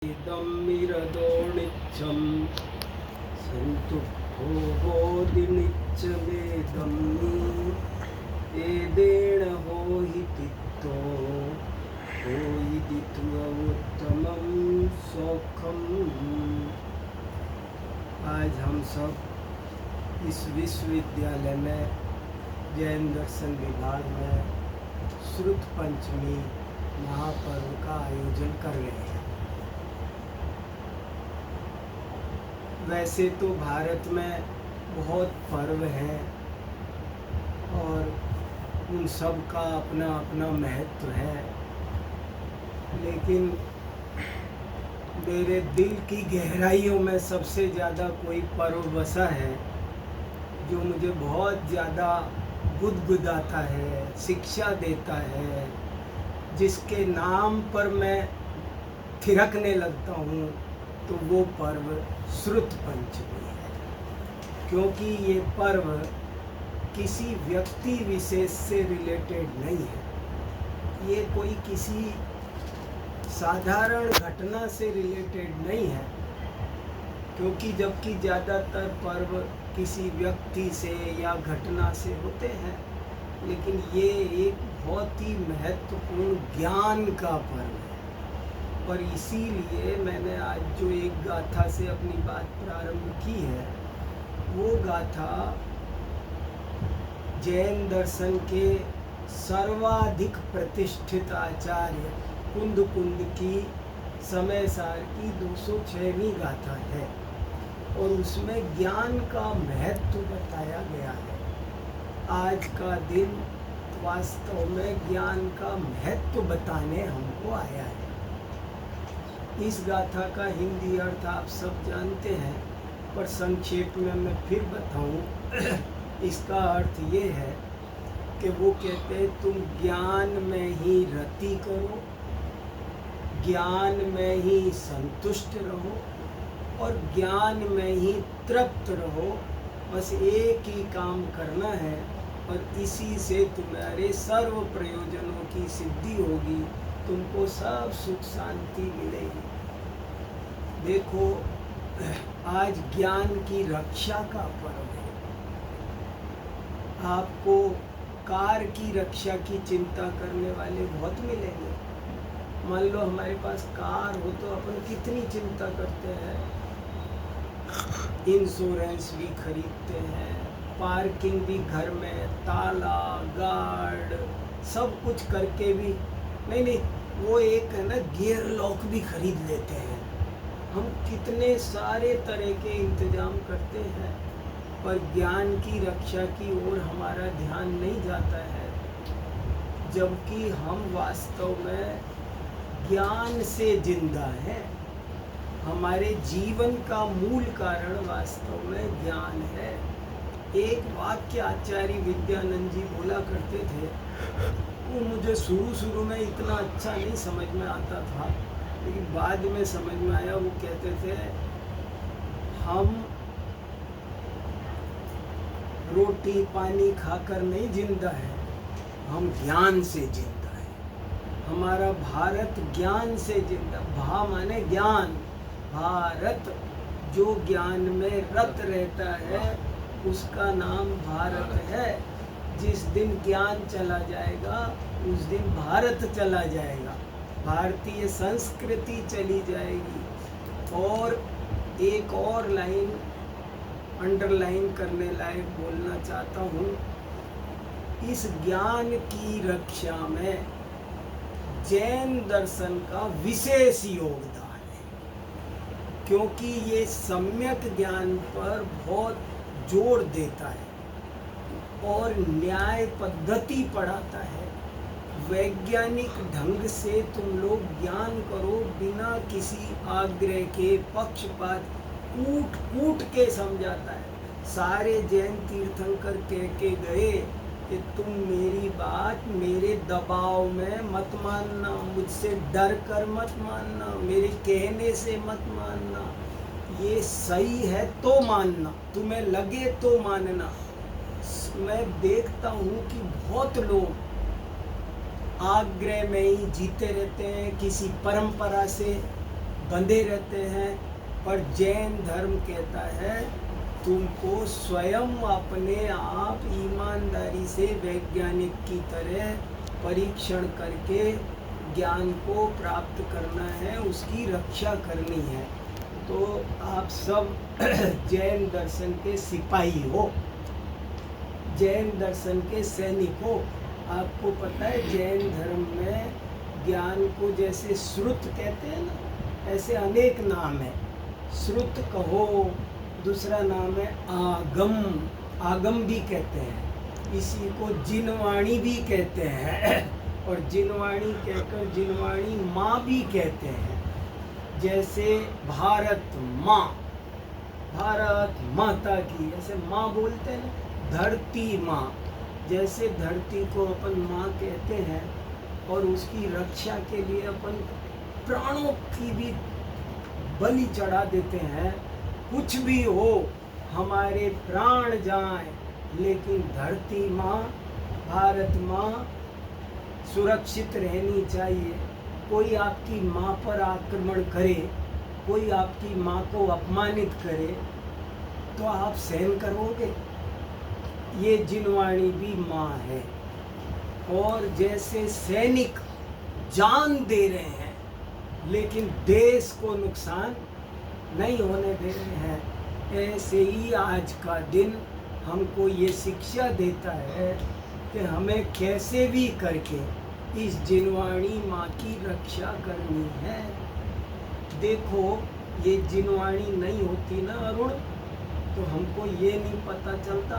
इदम्मिरदोणिच्छं सन्तुष्टो बोधिनिच्छमेदम् एदेण होहितित्तो होयिदित्वोत्तमं सौखम्। आज हम सब इस विश्वविद्यालय में जैन दर्शन विभाग में श्रुत पंचमी महापर्व का आयोजन कर रहे हैं। वैसे तो भारत में बहुत पर्व हैं और उन सब का अपना अपना महत्व है, लेकिन मेरे दिल की गहराइयों में सबसे ज़्यादा कोई पर्व बसा है जो मुझे बहुत ज़्यादा गुदगुदाता है, शिक्षा देता है, जिसके नाम पर मैं थिरकने लगता हूँ, तो वो पर्व श्रुत पंचमी है। क्योंकि ये पर्व किसी व्यक्ति विशेष से रिलेटेड नहीं है, ये कोई किसी साधारण घटना से रिलेटेड नहीं है, क्योंकि जबकि ज़्यादातर पर्व किसी व्यक्ति से या घटना से होते हैं, लेकिन ये एक बहुत ही महत्वपूर्ण ज्ञान का पर्व है। और इसीलिए मैंने आज जो एक गाथा से अपनी बात प्रारंभ की है, वो गाथा जैन दर्शन के सर्वाधिक प्रतिष्ठित आचार्य कुंद की समय सार की 206वीं गाथा है और उसमें ज्ञान का महत्व बताया गया है। आज का दिन वास्तव में ज्ञान का महत्व बताने हमको आया है। इस गाथा का हिंदी अर्थ आप सब जानते हैं, पर संक्षेप में मैं फिर बताऊं। इसका अर्थ ये है कि वो कहते हैं तुम ज्ञान में ही रति करो, ज्ञान में ही संतुष्ट रहो और ज्ञान में ही तृप्त रहो। बस एक ही काम करना है और इसी से तुम्हारे सर्व प्रयोजनों की सिद्धि होगी, तुमको सब सुख शांति मिलेगी। देखो, आज ज्ञान की रक्षा का पर्व है। आपको कार की रक्षा की चिंता करने वाले बहुत मिलेंगे। मान लो हमारे पास कार हो तो अपन कितनी चिंता करते हैं, इंश्योरेंस भी खरीदते हैं, पार्किंग भी घर में, ताला, गार्ड, सब कुछ करके भी नहीं, वो एक है ना, गियर लॉक भी खरीद लेते हैं। हम कितने सारे तरह के इंतजाम करते हैं, पर ज्ञान की रक्षा की ओर हमारा ध्यान नहीं जाता है, जबकि हम वास्तव में ज्ञान से जिंदा हैं। हमारे जीवन का मूल कारण वास्तव में ज्ञान है। एक वाक्य आचार्य विद्यानंद जी बोला करते थे, वो मुझे शुरू में इतना अच्छा नहीं समझ में आता था, लेकिन बाद में समझ में आया। वो कहते थे, हम रोटी पानी खाकर नहीं जिंदा है, हम ज्ञान से जिंदा है। हमारा भारत ज्ञान से जिंदा, भा माने ज्ञान, भारत जो ज्ञान में रत रहता है उसका नाम भारत है। जिस दिन ज्ञान चला जाएगा उस दिन भारत चला जाएगा, भारतीय संस्कृति चली जाएगी। और एक और लाइन अंडरलाइन करने लायक बोलना चाहता हूँ, इस ज्ञान की रक्षा में जैन दर्शन का विशेष योगदान है, क्योंकि ये सम्यक ज्ञान पर बहुत जोर देता है और न्याय पद्धति पढ़ाता है। वैज्ञानिक ढंग से तुम लोग ज्ञान करो, बिना किसी आग्रह के, पक्षपात, कूट के समझाता है। सारे जैन तीर्थंकर कह के गए कि तुम मेरी बात मेरे दबाव में मत मानना, मुझसे डर कर मत मानना, मेरे कहने से मत मानना, ये सही है तो मानना, तुम्हें लगे तो मानना। मैं देखता हूँ कि बहुत लोग आग्रह में ही जीते रहते हैं, किसी परंपरा से बंधे रहते हैं। पर जैन धर्म कहता है तुमको स्वयं अपने आप ईमानदारी से वैज्ञानिक की तरह परीक्षण करके ज्ञान को प्राप्त करना है, उसकी रक्षा करनी है। तो आप सब जैन दर्शन के सिपाही हो, जैन दर्शन के सैनिक हो। आपको पता है जैन धर्म में ज्ञान को जैसे श्रुत कहते हैं ना, ऐसे अनेक नाम है। श्रुत कहो, दूसरा नाम है आगम, आगम भी कहते हैं। इसी को जिनवाणी भी कहते हैं और जिनवाणी कहकर जिनवाणी माँ भी कहते हैं। जैसे भारत माँ, भारत माता की ऐसे माँ बोलते हैं ना। धरती माँ, जैसे धरती को अपन माँ कहते हैं और उसकी रक्षा के लिए अपन प्राणों की भी बलि चढ़ा देते हैं। कुछ भी हो, हमारे प्राण जाएं, लेकिन धरती माँ, भारत माँ सुरक्षित रहनी चाहिए। कोई आपकी माँ पर आक्रमण करे, कोई आपकी माँ को अपमानित करे, तो आप सहन करोगे? ये जिनवाणी भी माँ है। और जैसे सैनिक जान दे रहे हैं लेकिन देश को नुकसान नहीं होने दे रहे हैं, ऐसे ही आज का दिन हमको ये शिक्षा देता है कि हमें कैसे भी करके इस जिनवाणी माँ की रक्षा करनी है। देखो, ये जिनवाणी नहीं होती ना अरुण, तो हमको ये नहीं पता चलता